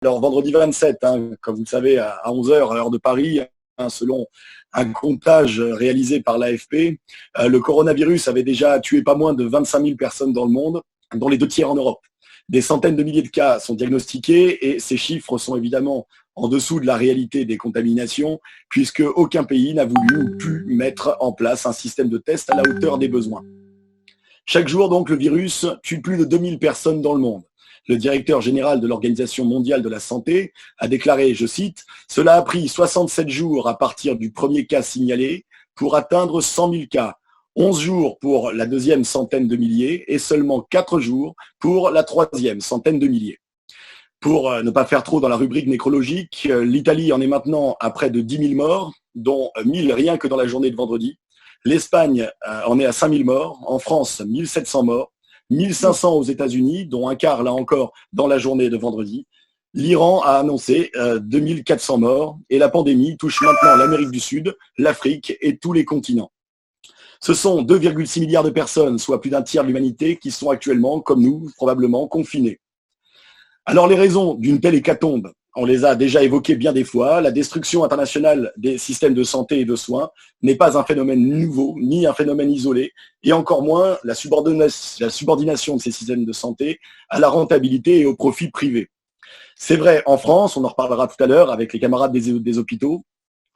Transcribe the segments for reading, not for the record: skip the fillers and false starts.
Alors, vendredi 27, comme vous le savez, à 11 heures, à l'heure de Paris, selon un comptage réalisé par l'AFP, le coronavirus avait déjà tué pas moins de 25 000 personnes dans le monde, dont les 2 tiers en Europe. Des centaines de milliers de cas sont diagnostiqués et ces chiffres sont évidemment en dessous de la réalité des contaminations, puisque aucun pays n'a voulu ou pu mettre en place un système de test à la hauteur des besoins. Chaque jour, donc, le virus tue plus de 2000 personnes dans le monde. Le directeur général de l'Organisation mondiale de la santé a déclaré, je cite, « Cela a pris 67 jours à partir du premier cas signalé pour atteindre 100 000 cas, 11 jours pour la deuxième centaine de milliers et seulement 4 jours pour la troisième centaine de milliers. » Pour ne pas faire trop dans la rubrique nécrologique, l'Italie en est maintenant à près de 10 000 morts, dont 1000 rien que dans la journée de vendredi. L'Espagne en est à 5 000 morts, en France 1 700 morts, 1 500 aux États-Unis, dont un quart là encore dans la journée de vendredi. L'Iran a annoncé 2 400 morts et la pandémie touche maintenant l'Amérique du Sud, l'Afrique et tous les continents. Ce sont 2,6 milliards de personnes, soit plus d'un tiers de l'humanité, qui sont actuellement, comme nous, probablement confinées. Alors les raisons d'une telle hécatombe, on les a déjà évoquées bien des fois. La destruction internationale des systèmes de santé et de soins n'est pas un phénomène nouveau, ni un phénomène isolé, et encore moins la subordination de ces systèmes de santé à la rentabilité et au profit privé. C'est vrai en France, on en reparlera tout à l'heure avec les camarades des hôpitaux,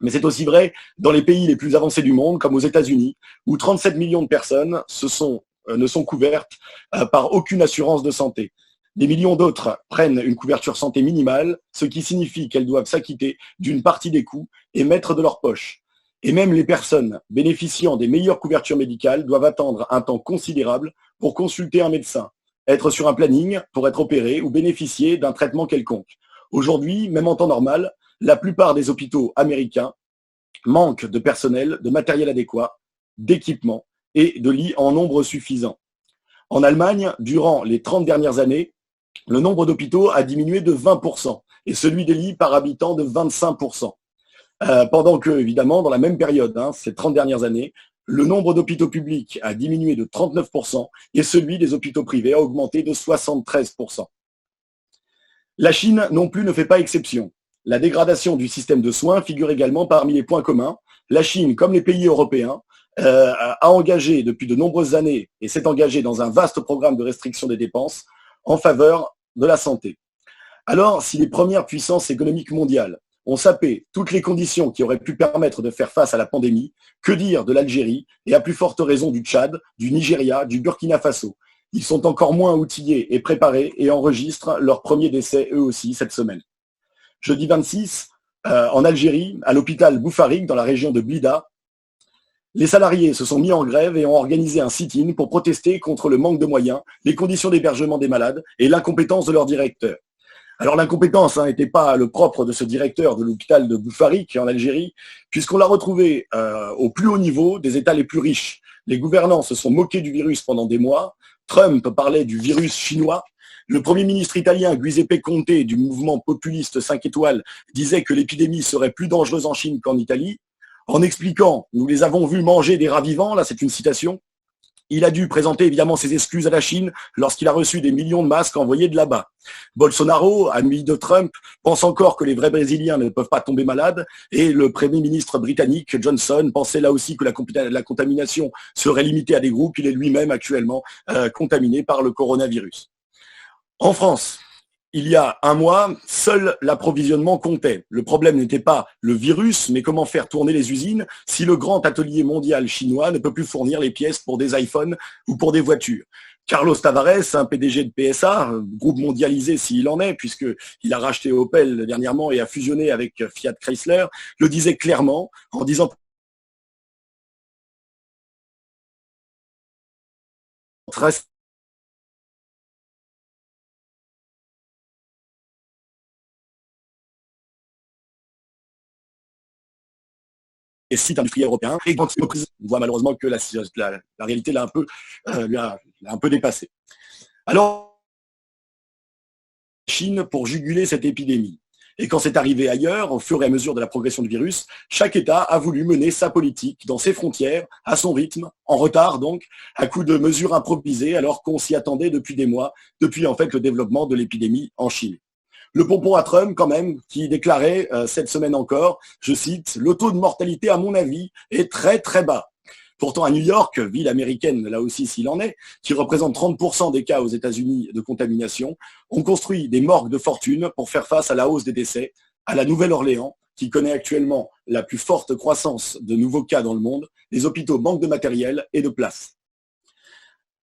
mais c'est aussi vrai dans les pays les plus avancés du monde, comme aux États-Unis, où 37 millions de personnes ne sont couvertes par aucune assurance de santé. Des millions d'autres prennent une couverture santé minimale, ce qui signifie qu'elles doivent s'acquitter d'une partie des coûts et mettre de leur poche. Et même les personnes bénéficiant des meilleures couvertures médicales doivent attendre un temps considérable pour consulter un médecin, être sur un planning pour être opéré ou bénéficier d'un traitement quelconque. Aujourd'hui, même en temps normal, la plupart des hôpitaux américains manquent de personnel, de matériel adéquat, d'équipements et de lits en nombre suffisant. En Allemagne, durant les 30 dernières années, le nombre d'hôpitaux a diminué de 20% et celui des lits par habitant de 25%. Pendant que, évidemment, dans la même période, ces 30 dernières années, le nombre d'hôpitaux publics a diminué de 39% et celui des hôpitaux privés a augmenté de 73%. La Chine non plus ne fait pas exception. La dégradation du système de soins figure également parmi les points communs. La Chine, comme les pays européens, a engagé depuis de nombreuses années et s'est engagé dans un vaste programme de restriction des dépenses en faveur de la santé. Alors, si les premières puissances économiques mondiales ont sapé toutes les conditions qui auraient pu permettre de faire face à la pandémie, que dire de l'Algérie et à plus forte raison du Tchad, du Nigeria, du Burkina Faso? Ils sont encore moins outillés et préparés et enregistrent leurs premiers décès eux aussi cette semaine. Jeudi 26, en Algérie, à l'hôpital Boufarik, dans la région de Blida, les salariés se sont mis en grève et ont organisé un sit-in pour protester contre le manque de moyens, les conditions d'hébergement des malades et l'incompétence de leur directeur. Alors l'incompétence n'était pas le propre de ce directeur de l'hôpital de Boufarik en Algérie, puisqu'on l'a retrouvé au plus haut niveau des États les plus riches. Les gouvernants se sont moqués du virus pendant des mois. Trump parlait du virus chinois. Le Premier ministre italien Giuseppe Conte du mouvement populiste 5 étoiles disait que l'épidémie serait plus dangereuse en Chine qu'en Italie. En expliquant, nous les avons vus manger des rats vivants, là c'est une citation, il a dû présenter évidemment ses excuses à la Chine lorsqu'il a reçu des millions de masques envoyés de là-bas. Bolsonaro, ami de Trump, pense encore que les vrais Brésiliens ne peuvent pas tomber malades et le Premier ministre britannique Johnson pensait là aussi que la contamination serait limitée à des groupes. Il est lui-même actuellement contaminé par le coronavirus. En France, il y a un mois, seul l'approvisionnement comptait. Le problème n'était pas le virus, mais comment faire tourner les usines si le grand atelier mondial chinois ne peut plus fournir les pièces pour des iPhones ou pour des voitures. Carlos Tavares, un PDG de PSA, groupe mondialisé s'il en est, puisqu'il a racheté Opel dernièrement et a fusionné avec Fiat Chrysler, le disait clairement en disant et sites industriels européens et grandes entreprises. On voit malheureusement que la réalité l'a un peu dépassé. Alors, Chine pour juguler cette épidémie. Et quand c'est arrivé ailleurs, au fur et à mesure de la progression du virus, chaque État a voulu mener sa politique dans ses frontières, à son rythme, en retard donc, à coup de mesures improvisées, alors qu'on s'y attendait depuis des mois, depuis en fait le développement de l'épidémie en Chine. Le pompon à Trump, quand même, qui déclarait cette semaine encore, je cite, « Le taux de mortalité, à mon avis, est très très bas ». Pourtant, à New York, ville américaine, là aussi s'il en est, qui représente 30% des cas aux États-Unis de contamination, on construit des morgues de fortune pour faire face à la hausse des décès. À la Nouvelle-Orléans, qui connaît actuellement la plus forte croissance de nouveaux cas dans le monde, les hôpitaux manquent de matériel et de place.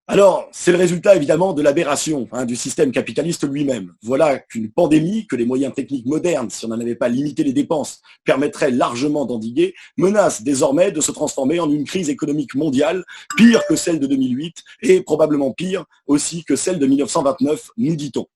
Alors, c'est le résultat évidemment de l'aberration du système capitaliste lui-même. Voilà qu'une pandémie, que les moyens techniques modernes, si on n'en avait pas limité les dépenses, permettraient largement d'endiguer, menace désormais de se transformer en une crise économique mondiale, pire que celle de 2008 et probablement pire aussi que celle de 1929, nous dit-on.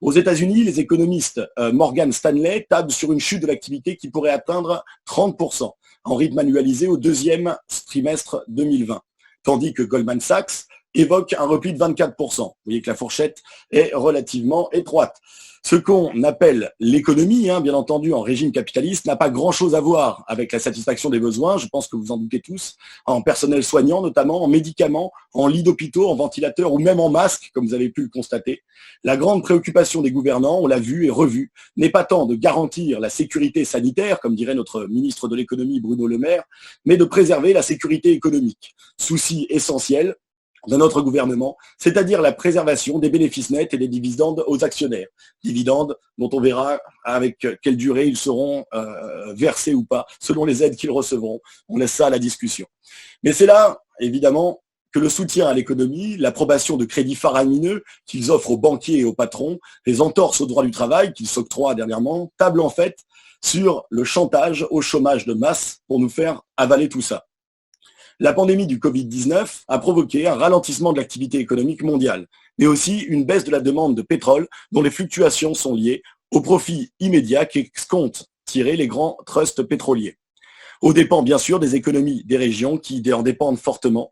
Aux États-Unis, les économistes Morgan Stanley tablent sur une chute de l'activité qui pourrait atteindre 30% en rythme annualisé au deuxième trimestre 2020, tandis que Goldman Sachs évoque un repli de 24%. Vous voyez que la fourchette est relativement étroite. Ce qu'on appelle l'économie, bien entendu, en régime capitaliste, n'a pas grand-chose à voir avec la satisfaction des besoins, je pense que vous en doutez tous, en personnel soignant notamment, en médicaments, en lits d'hôpitaux, en ventilateurs ou même en masques, comme vous avez pu le constater. La grande préoccupation des gouvernants, on l'a vu et revu, n'est pas tant de garantir la sécurité sanitaire, comme dirait notre ministre de l'économie Bruno Le Maire, mais de préserver la sécurité économique. Souci essentiel de notre gouvernement, c'est-à-dire la préservation des bénéfices nets et des dividendes aux actionnaires. Dividendes dont on verra avec quelle durée ils seront versés ou pas, selon les aides qu'ils recevront. On laisse ça à la discussion. Mais c'est là, évidemment, que le soutien à l'économie, l'approbation de crédits faramineux qu'ils offrent aux banquiers et aux patrons, les entorses au droit du travail qu'ils s'octroient dernièrement, tablent en fait sur le chantage au chômage de masse pour nous faire avaler tout ça. La pandémie du Covid-19 a provoqué un ralentissement de l'activité économique mondiale, mais aussi une baisse de la demande de pétrole dont les fluctuations sont liées au profit immédiat qu'escomptent tirer les grands trusts pétroliers. Aux dépens, bien sûr, des économies des régions qui en dépendent fortement.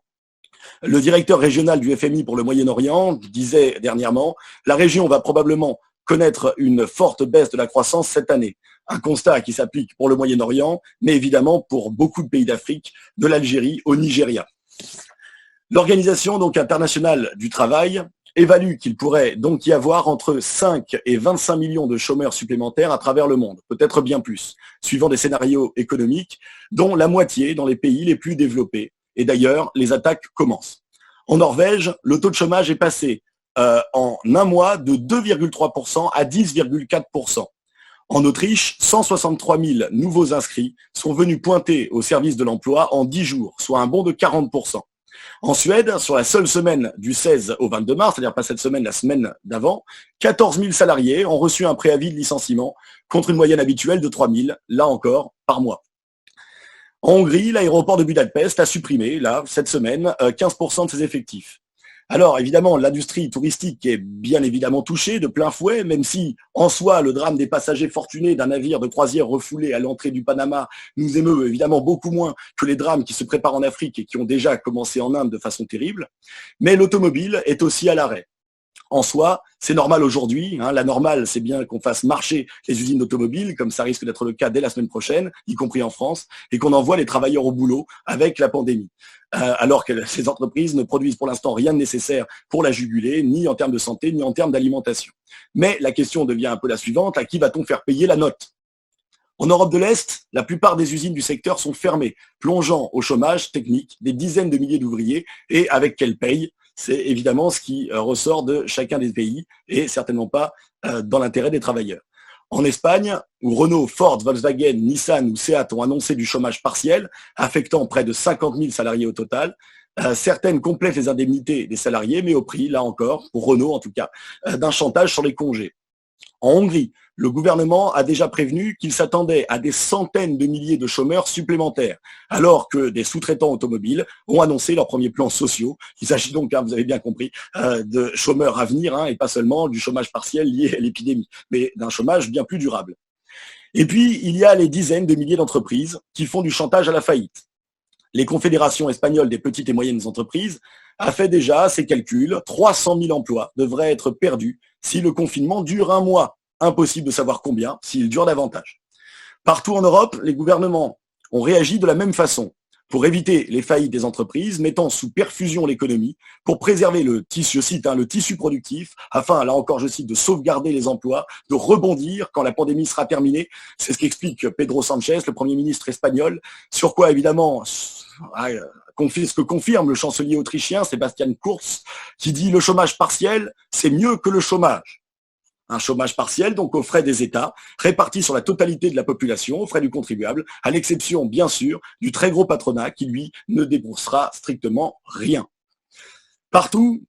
Le directeur régional du FMI pour le Moyen-Orient disait dernièrement « La région va probablement connaître une forte baisse de la croissance cette année ». Un constat qui s'applique pour le Moyen-Orient, mais évidemment pour beaucoup de pays d'Afrique, de l'Algérie au Nigeria. L'Organisation internationale du travail évalue qu'il pourrait donc y avoir entre 5 et 25 millions de chômeurs supplémentaires à travers le monde, peut-être bien plus, suivant des scénarios économiques, dont la moitié dans les pays les plus développés. Et d'ailleurs, les attaques commencent. En Norvège, le taux de chômage est passé en un mois de 2,3% à 10,4%. En Autriche, 163 000 nouveaux inscrits sont venus pointer au service de l'emploi en 10 jours, soit un bond de 40%. En Suède, sur la seule semaine du 16 au 22 mars, c'est-à-dire pas cette semaine, la semaine d'avant, 14 000 salariés ont reçu un préavis de licenciement contre une moyenne habituelle de 3 000, là encore, par mois. En Hongrie, l'aéroport de Budapest a supprimé, là, cette semaine, 15% de ses effectifs. Alors, évidemment, l'industrie touristique est bien évidemment touchée de plein fouet, même si, en soi, le drame des passagers fortunés d'un navire de croisière refoulé à l'entrée du Panama nous émeut évidemment beaucoup moins que les drames qui se préparent en Afrique et qui ont déjà commencé en Inde de façon terrible. Mais l'automobile est aussi à l'arrêt. En soi, c'est normal aujourd'hui. La normale, c'est bien qu'on fasse marcher les usines d'automobiles, comme ça risque d'être le cas dès la semaine prochaine, y compris en France, et qu'on envoie les travailleurs au boulot avec la pandémie. Alors que ces entreprises ne produisent pour l'instant rien de nécessaire pour la juguler, ni en termes de santé, ni en termes d'alimentation. Mais la question devient un peu la suivante, à qui va-t-on faire payer la note ? En Europe de l'Est, la plupart des usines du secteur sont fermées, plongeant au chômage technique des dizaines de milliers d'ouvriers, et avec quelle paye ? C'est évidemment ce qui ressort de chacun des pays et certainement pas dans l'intérêt des travailleurs. En Espagne, où Renault, Ford, Volkswagen, Nissan ou Seat ont annoncé du chômage partiel, affectant près de 50 000 salariés au total, certaines complètent les indemnités des salariés, mais au prix, là encore, pour Renault en tout cas, d'un chantage sur les congés. En Hongrie, le gouvernement a déjà prévenu qu'il s'attendait à des centaines de milliers de chômeurs supplémentaires, alors que des sous-traitants automobiles ont annoncé leurs premiers plans sociaux. Il s'agit donc, vous avez bien compris, de chômeurs à venir, et pas seulement du chômage partiel lié à l'épidémie, mais d'un chômage bien plus durable. Et puis, il y a les dizaines de milliers d'entreprises qui font du chantage à la faillite. Les confédérations espagnoles des petites et moyennes entreprises a fait déjà ses calculs. 300 000 emplois devraient être perdus si le confinement dure un mois. Impossible de savoir combien, s'il dure davantage. Partout en Europe, les gouvernements ont réagi de la même façon. pour éviter les faillites des entreprises, mettant sous perfusion l'économie, pour préserver le tissu, je cite, le tissu productif, afin, là encore, je cite, de sauvegarder les emplois, de rebondir quand la pandémie sera terminée. C'est ce qu'explique Pedro Sánchez, le Premier ministre espagnol, sur quoi, évidemment, ce que confirme le chancelier autrichien, Sebastian Kurz, qui dit « Le chômage partiel, c'est mieux que le chômage ». Un chômage partiel, donc aux frais des États, réparti sur la totalité de la population, aux frais du contribuable, à l'exception, bien sûr, du très gros patronat qui, lui, ne déboursera strictement rien. Partout,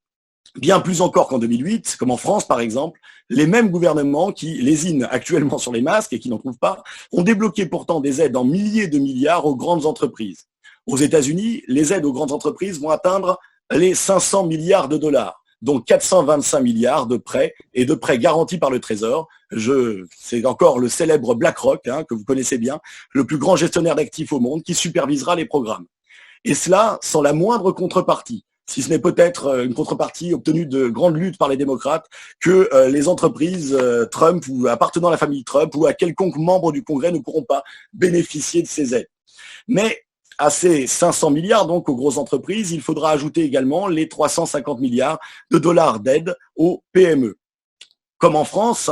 bien plus encore qu'en 2008, comme en France par exemple, les mêmes gouvernements qui lésinent actuellement sur les masques et qui n'en trouvent pas, ont débloqué pourtant des aides en milliers de milliards aux grandes entreprises. Aux États-Unis, les aides aux grandes entreprises vont atteindre les 500 milliards de dollars. Donc 425 milliards de prêts et de prêts garantis par le Trésor. C'est encore le célèbre BlackRock, que vous connaissez bien, le plus grand gestionnaire d'actifs au monde, qui supervisera les programmes. Et cela sans la moindre contrepartie, si ce n'est peut-être une contrepartie obtenue de grande lutte par les démocrates, que les entreprises Trump ou appartenant à la famille Trump ou à quelconque membre du Congrès ne pourront pas bénéficier de ces aides. Mais à ces 500 milliards, donc aux grosses entreprises, il faudra ajouter également les 350 milliards de dollars d'aide aux PME. Comme en France,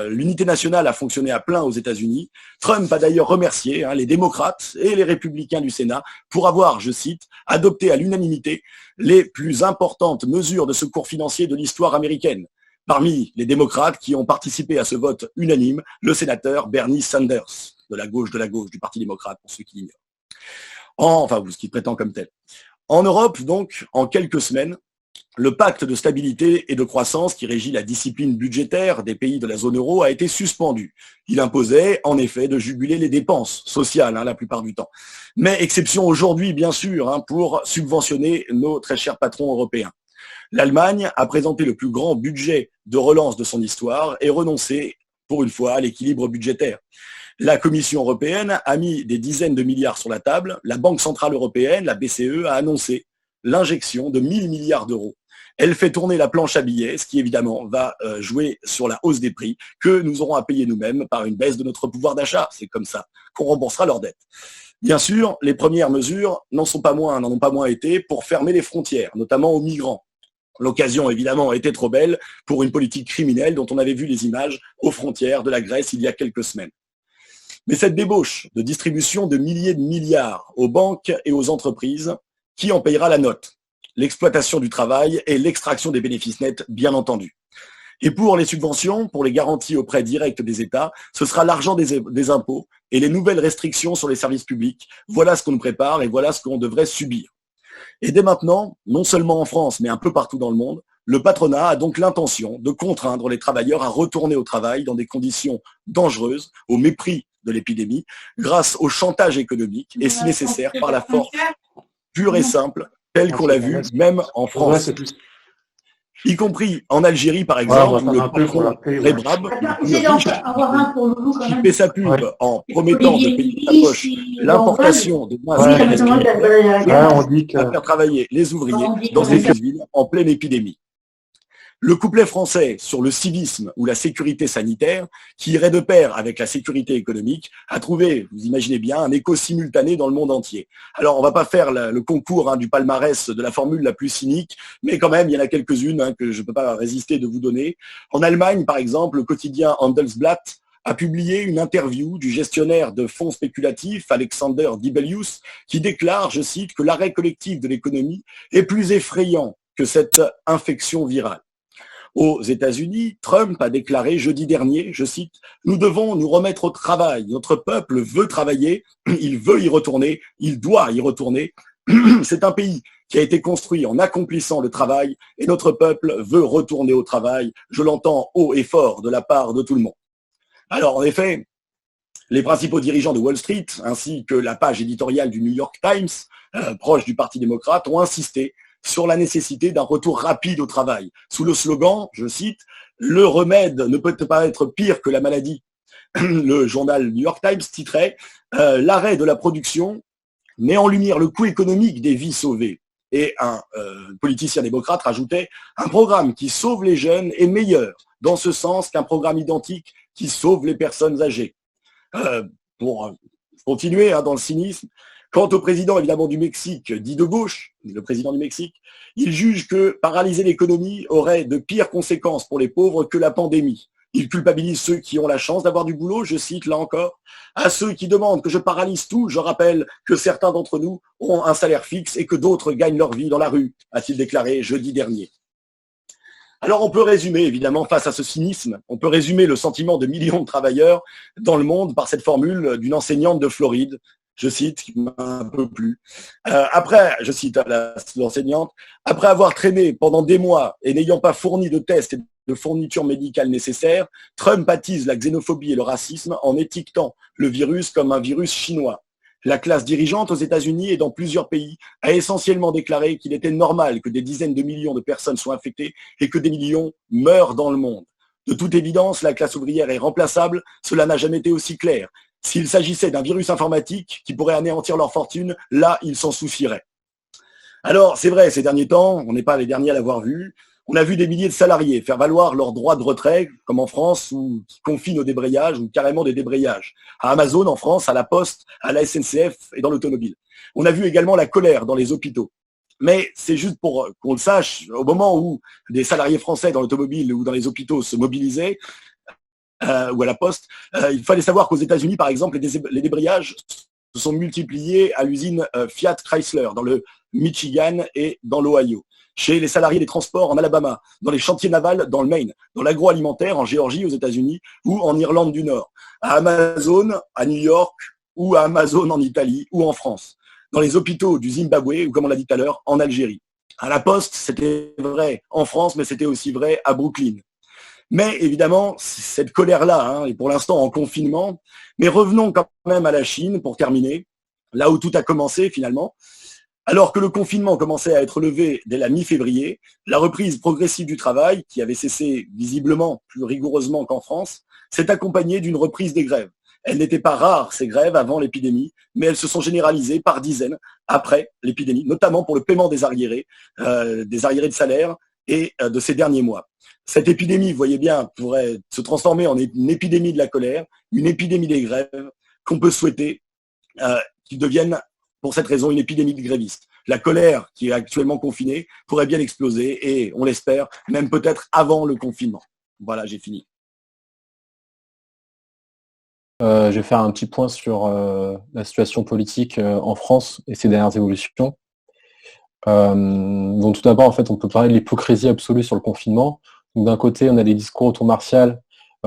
l'unité nationale a fonctionné à plein aux États-Unis. Trump a d'ailleurs remercié les démocrates et les républicains du Sénat pour avoir, je cite, adopté à l'unanimité les plus importantes mesures de secours financier de l'histoire américaine. Parmi les démocrates qui ont participé à ce vote unanime, le sénateur Bernie Sanders, de la gauche du Parti démocrate, pour ceux qui l'ignorent. Enfin, ce qui prétend comme tel. En Europe, donc, en quelques semaines, le pacte de stabilité et de croissance qui régit la discipline budgétaire des pays de la zone euro a été suspendu. Il imposait, en effet, de juguler les dépenses sociales, la plupart du temps. Mais exception aujourd'hui, bien sûr, pour subventionner nos très chers patrons européens. L'Allemagne a présenté le plus grand budget de relance de son histoire et renoncé, pour une fois, à l'équilibre budgétaire. La Commission européenne a mis des dizaines de milliards sur la table. La Banque centrale européenne, la BCE, a annoncé l'injection de 1000 milliards d'euros. Elle fait tourner la planche à billets, ce qui évidemment va jouer sur la hausse des prix que nous aurons à payer nous-mêmes par une baisse de notre pouvoir d'achat. C'est comme ça qu'on remboursera leurs dettes. Bien sûr, les premières mesures n'en ont pas moins été pour fermer les frontières, notamment aux migrants. L'occasion, évidemment, était trop belle pour une politique criminelle dont on avait vu les images aux frontières de la Grèce il y a quelques semaines. Mais cette débauche de distribution de milliers de milliards aux banques et aux entreprises, qui en payera la note? L'exploitation du travail et l'extraction des bénéfices nets, bien entendu. Et pour les subventions, pour les garanties aux prêts directs des États, ce sera l'argent des impôts et les nouvelles restrictions sur les services publics. Voilà ce qu'on nous prépare et voilà ce qu'on devrait subir. Et dès maintenant, non seulement en France, mais un peu partout dans le monde, le patronat a donc l'intention de contraindre les travailleurs à retourner au travail dans des conditions dangereuses, au mépris de l'épidémie, grâce au chantage économique et, si nécessaire, par la force pure et simple, telle qu'on l'a vu même en France. Y compris en Algérie, par exemple, où le patron Rebrab, qui fait sa pub en promettant de payer de sa poche l'importation de masques à faire travailler les ouvriers dans des usines en pleine épidémie. Le couplet français sur le civisme ou la sécurité sanitaire, qui irait de pair avec la sécurité économique, a trouvé, vous imaginez bien, un écho simultané dans le monde entier. Alors, on ne va pas faire le concours du palmarès de la formule la plus cynique, mais quand même, il y en a quelques-unes que je ne peux pas résister de vous donner. En Allemagne, par exemple, le quotidien Handelsblatt a publié une interview du gestionnaire de fonds spéculatifs, Alexander Dibelius, qui déclare, je cite, que l'arrêt collectif de l'économie est plus effrayant que cette infection virale. Aux États-Unis, Trump a déclaré jeudi dernier, je cite, « Nous devons nous remettre au travail. Notre peuple veut travailler, il veut y retourner, il doit y retourner. C'est un pays qui a été construit en accomplissant le travail et notre peuple veut retourner au travail. Je l'entends haut et fort de la part de tout le monde. » Alors, en effet, les principaux dirigeants de Wall Street, ainsi que la page éditoriale du New York Times, proche du Parti démocrate, ont insisté sur la nécessité d'un retour rapide au travail, sous le slogan, je cite, « Le remède ne peut pas être pire que la maladie ». Le journal New York Times titrait « L'arrêt de la production met en lumière le coût économique des vies sauvées ». Et un politicien démocrate rajoutait « Un programme qui sauve les jeunes est meilleur, dans ce sens qu'un programme identique qui sauve les personnes âgées ». Pour continuer dans le cynisme, Quant au président, évidemment, du Mexique, dit de gauche, le président du Mexique, il juge que paralyser l'économie aurait de pires conséquences pour les pauvres que la pandémie. Il culpabilise ceux qui ont la chance d'avoir du boulot, je cite là encore. À ceux qui demandent que je paralyse tout, je rappelle que certains d'entre nous ont un salaire fixe et que d'autres gagnent leur vie dans la rue, a-t-il déclaré jeudi dernier. Alors on peut résumer, évidemment, face à ce cynisme, on peut résumer le sentiment de millions de travailleurs dans le monde par cette formule d'une enseignante de Floride, je cite, qui m'a un peu plu. Après, je cite l'enseignante, après avoir traîné pendant des mois et n'ayant pas fourni de tests et de fournitures médicales nécessaires, Trump attise la xénophobie et le racisme en étiquetant le virus comme un virus chinois. La classe dirigeante aux États-Unis et dans plusieurs pays a essentiellement déclaré qu'il était normal que des dizaines de millions de personnes soient infectées et que des millions meurent dans le monde. De toute évidence, la classe ouvrière est remplaçable, cela n'a jamais été aussi clair. S'il s'agissait d'un virus informatique qui pourrait anéantir leur fortune, là, ils s'en soucieraient. Alors, c'est vrai, ces derniers temps, on n'est pas les derniers à l'avoir vu, on a vu des milliers de salariés faire valoir leurs droits de retrait, comme en France, ou qui confinent au débrayage, ou carrément des débrayages. À Amazon, en France, à la Poste, à la SNCF et dans l'automobile. On a vu également la colère dans les hôpitaux. Mais c'est juste pour qu'on le sache, au moment où des salariés français dans l'automobile ou dans les hôpitaux se mobilisaient, ou à la Poste, il fallait savoir qu'aux États-Unis, par exemple, les débrayages se sont multipliés à l'usine Fiat Chrysler, dans le Michigan et dans l'Ohio, chez les salariés des transports en Alabama, dans les chantiers navals dans le Maine, dans l'agroalimentaire en Géorgie aux États-Unis ou en Irlande du Nord, à Amazon à New York ou à Amazon en Italie ou en France, dans les hôpitaux du Zimbabwe ou, comme on l'a dit tout à l'heure, en Algérie. À la Poste, c'était vrai en France, mais c'était aussi vrai à Brooklyn. Mais évidemment, cette colère-là est pour l'instant en confinement. Mais revenons quand même à la Chine pour terminer, là où tout a commencé finalement. Alors que le confinement commençait à être levé dès la mi-février, la reprise progressive du travail, qui avait cessé visiblement plus rigoureusement qu'en France, s'est accompagnée d'une reprise des grèves. Elles n'étaient pas rares, ces grèves, avant l'épidémie, mais elles se sont généralisées par dizaines après l'épidémie, notamment pour le paiement des arriérés de salaire et de ces derniers mois. Cette épidémie, vous voyez bien, pourrait se transformer en une épidémie de la colère, une épidémie des grèves, qu'on peut souhaiter qu'il devienne, pour cette raison, une épidémie de grévistes. La colère qui est actuellement confinée pourrait bien exploser et, on l'espère, même peut-être avant le confinement. Voilà, j'ai fini. Je vais faire un petit point sur la situation politique en France et ses dernières évolutions. Donc tout d'abord, en fait, on peut parler de l'hypocrisie absolue sur le confinement. D'un côté, on a des discours autour martial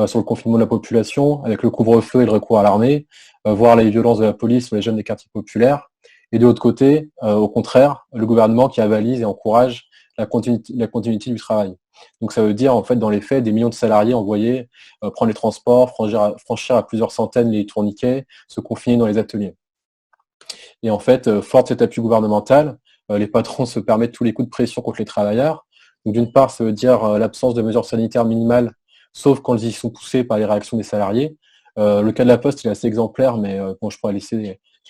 sur le confinement de la population, avec le couvre-feu et le recours à l'armée, voire les violences de la police sur les jeunes des quartiers populaires. Et de l'autre côté, au contraire, le gouvernement qui avalise et encourage la continuité du travail. Donc ça veut dire, en fait, dans les faits, des millions de salariés envoyés prendre les transports, franchir à plusieurs centaines les tourniquets, se confiner dans les ateliers. Et en fait, fort de cet appui gouvernemental, les patrons se permettent tous les coups de pression contre les travailleurs. Donc d'une part, ça veut dire l'absence de mesures sanitaires minimales, sauf quand ils y sont poussés par les réactions des salariés. Le cas de la Poste, il est assez exemplaire, mais bon, je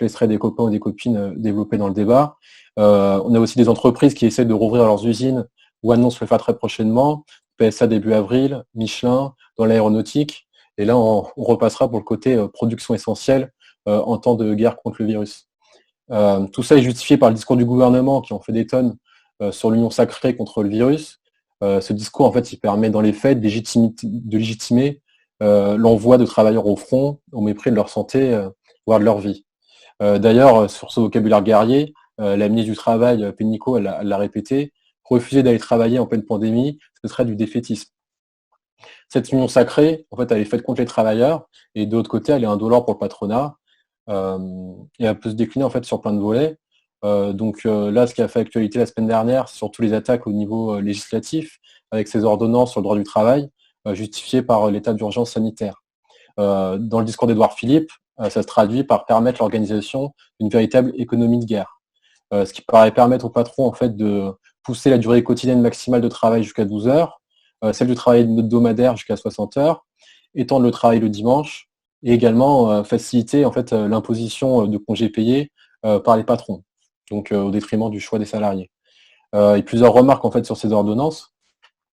laisserai des copains ou des copines développer dans le débat. On a aussi des entreprises qui essaient de rouvrir leurs usines ou annoncent le faire très prochainement. PSA début avril, Michelin, dans l'aéronautique. Et là, on repassera pour le côté production essentielle en temps de guerre contre le virus. Tout ça est justifié par le discours du gouvernement qui en fait des tonnes sur l'union sacrée contre le virus. Ce discours, en fait, il permet dans les faits de légitimer l'envoi de travailleurs au front au mépris de leur santé, voire de leur vie. D'ailleurs, sur ce vocabulaire guerrier, la ministre du Travail, Pénicaud, elle l'a répété, refuser d'aller travailler en pleine pandémie, ce serait du défaitisme. Cette union sacrée, en fait, elle est faite contre les travailleurs, et de l'autre côté, elle est indolore pour le patronat, et elle peut se décliner en fait sur plein de volets. Là, ce qui a fait actualité la semaine dernière, c'est surtout les attaques au niveau législatif, avec ces ordonnances sur le droit du travail, justifiées par l'état d'urgence sanitaire. Dans le discours d'Édouard Philippe, ça se traduit par permettre l'organisation d'une véritable économie de guerre. Ce qui paraît permettre aux patrons en fait, de pousser la durée quotidienne maximale de travail jusqu'à 12 heures, celle du travail hebdomadaire jusqu'à 60 heures, étendre le travail le dimanche, et également faciliter en fait, l'imposition de congés payés par les patrons, donc au détriment du choix des salariés. Et plusieurs remarques en fait, sur ces ordonnances.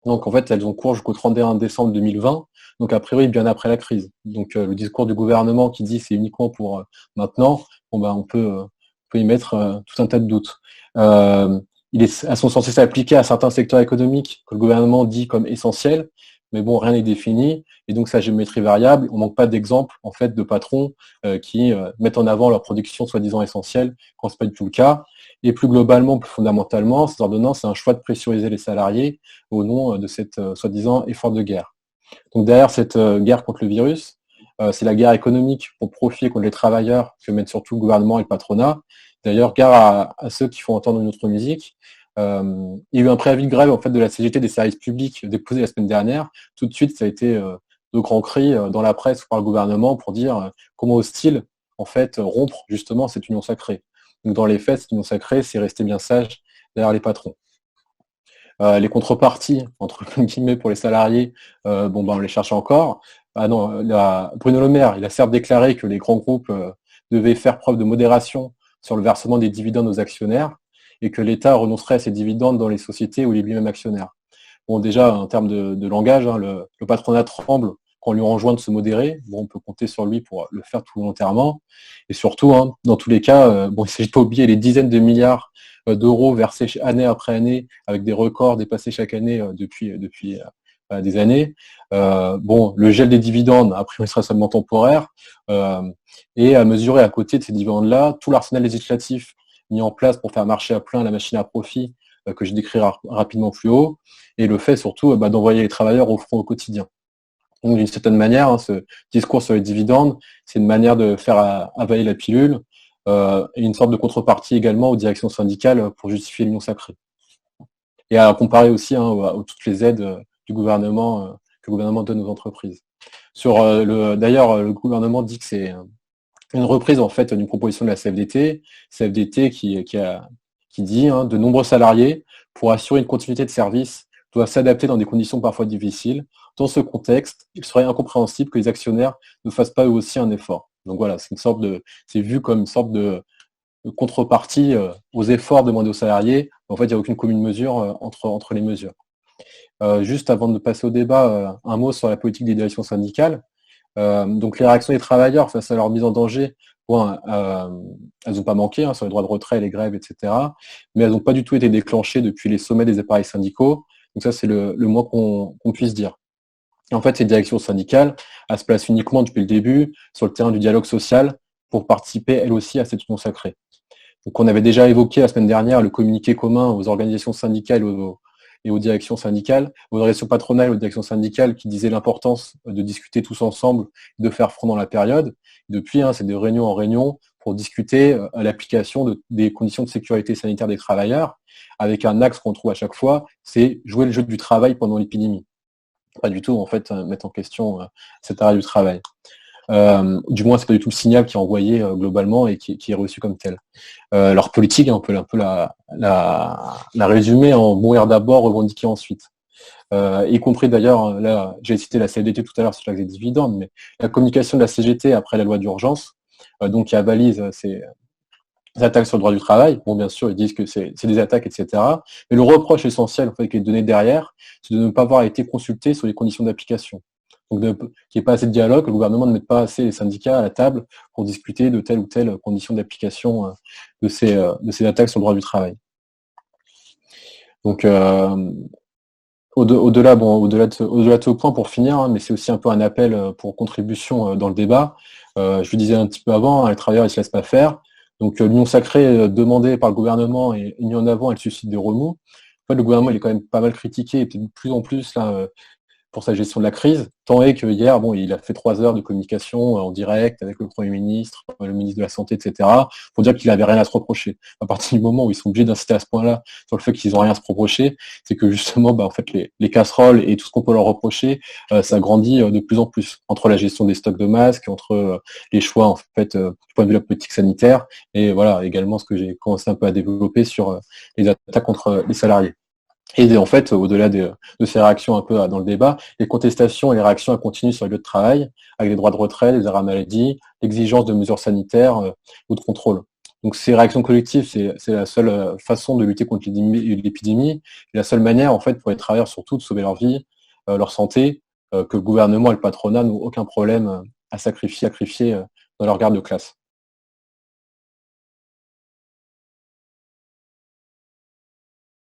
Donc en fait, elles ont cours jusqu'au 31 décembre 2020, donc a priori bien après la crise. Donc le discours du gouvernement qui dit c'est uniquement pour maintenant, on peut peut y mettre tout un tas de doutes. Elles sont censées s'appliquer à certains secteurs économiques que le gouvernement dit comme essentiels, mais bon, rien n'est défini, et donc sa géométrie variable, on manque pas d'exemples en fait de patrons qui mettent en avant leur production soi-disant essentielle quand c'est pas du tout le cas. Et plus globalement, plus fondamentalement, cette ordonnance, c'est un choix de pressuriser les salariés au nom de cette soi-disant effort de guerre. Donc derrière cette guerre contre le virus, c'est la guerre économique pour profiter contre les travailleurs que mènent surtout le gouvernement et le patronat. D'ailleurs, gare à ceux qui font entendre une autre musique. Il y a eu un préavis de grève en fait de la CGT des services publics déposé la semaine dernière. Tout de suite, ça a été de grands cris dans la presse ou par le gouvernement pour dire comment hostile en fait rompre justement cette union sacrée. Donc dans les faits, cette union sacrée, c'est rester bien sage derrière les patrons. Les contreparties, entre guillemets, pour les salariés, on les cherche encore. Bruno Le Maire, il a certes déclaré que les grands groupes devaient faire preuve de modération sur le versement des dividendes aux actionnaires et que l'État renoncerait à ces dividendes dans les sociétés où il est lui-même actionnaire. Bon, déjà, en termes de langage, le patronat tremble quand on lui enjoint de se modérer. Bon, on peut compter sur lui pour le faire tout volontairement. Et surtout, dans tous les cas, il ne s'agit pas d'oublier les dizaines de milliards d'euros versés année après année, avec des records dépassés chaque année depuis des années. Le gel des dividendes, a priori, sera seulement temporaire. Et à mesurer à côté de ces dividendes-là, tout l'arsenal législatif mis en place pour faire marcher à plein la machine à profit que je décrirai rapidement plus haut, et le fait surtout d'envoyer les travailleurs au front au quotidien. Donc d'une certaine manière, ce discours sur les dividendes, c'est une manière de faire avaler la pilule, et une sorte de contrepartie également aux directions syndicales pour justifier l'union sacrée. Et à comparer aussi à toutes les aides du gouvernement que le gouvernement donne aux entreprises. D'ailleurs, le gouvernement dit que c'est une reprise en fait d'une proposition de la CFDT qui dit de nombreux salariés, pour assurer une continuité de service, doivent s'adapter dans des conditions parfois difficiles. Dans ce contexte, il serait incompréhensible que les actionnaires ne fassent pas eux aussi un effort. Donc voilà, c'est vu comme une sorte de contrepartie aux efforts demandés aux salariés. En fait, il n'y a aucune commune mesure entre les mesures. Juste avant de passer au débat, un mot sur la politique des directions syndicales. Donc les réactions des travailleurs face à leur mise en danger, elles n'ont pas manqué sur les droits de retrait, les grèves, etc. Mais elles n'ont pas du tout été déclenchées depuis les sommets des appareils syndicaux. Donc ça, c'est le moins qu'on puisse dire. Et en fait, ces directions syndicales, elles se placent uniquement depuis le début sur le terrain du dialogue social pour participer, elles aussi, à cette union sacrée. Donc on avait déjà évoqué la semaine dernière le communiqué commun aux organisations syndicales et aux directions syndicales, aux organisations patronales et aux directions syndicales qui disaient l'importance de discuter tous ensemble, de faire front dans la période. Depuis, c'est de réunion en réunion pour discuter à l'application des conditions de sécurité sanitaire des travailleurs, avec un axe qu'on trouve à chaque fois, c'est jouer le jeu du travail pendant l'épidémie. Pas du tout, en fait, mettre en question cet arrêt du travail. Du moins, c'est pas du tout le signal qui est envoyé globalement et qui est reçu comme tel. Leur politique, on peut un peu la résumer en mourir d'abord, revendiquer ensuite. Y compris d'ailleurs, là, j'ai cité la CFDT tout à l'heure sur l'axe des dividendes, mais la communication de la CGT après la loi d'urgence, donc qui avalise ces attaques sur le droit du travail. Bon, bien sûr, ils disent que c'est des attaques, etc. Mais le reproche essentiel, en fait, qui est donné derrière, c'est de ne pas avoir été consulté sur les conditions d'application. Donc, qu'il n'y ait pas assez de dialogue, que le gouvernement ne mette pas assez les syndicats à la table pour discuter de telle ou telle condition d'application de ces attaques sur le droit du travail. Donc, au-delà de ce point, pour finir, mais c'est aussi un peu un appel pour contribution dans le débat. Je le disais un petit peu avant, les travailleurs ne se laissent pas faire. Donc l'union sacrée demandée par le gouvernement et mise en avant, elle suscite des remous. En fait, le gouvernement il est quand même pas mal critiqué, et peut-être de plus en plus là, pour sa gestion de la crise, tant est que hier, il a fait 3 heures de communication en direct avec le Premier ministre, le ministre de la Santé, etc., pour dire qu'il n'avait rien à se reprocher. À partir du moment où ils sont obligés d'insister à ce point-là sur le fait qu'ils n'ont rien à se reprocher, c'est que justement, en fait, les casseroles et tout ce qu'on peut leur reprocher, ça grandit de plus en plus entre la gestion des stocks de masques, entre les choix, en fait, du point de vue de la politique sanitaire, et voilà, également ce que j'ai commencé un peu à développer sur les attaques contre les salariés. Et en fait, au-delà de ces réactions un peu dans le débat, les contestations et les réactions elles continuent sur les lieux de travail, avec les droits de retrait, les arrêts maladie, l'exigence de mesures sanitaires ou de contrôle. Donc ces réactions collectives, c'est la seule façon de lutter contre l'épidémie, et la seule manière, en fait, pour les travailleurs surtout de sauver leur vie, leur santé, que le gouvernement et le patronat n'ont aucun problème à sacrifier dans leur garde de classe.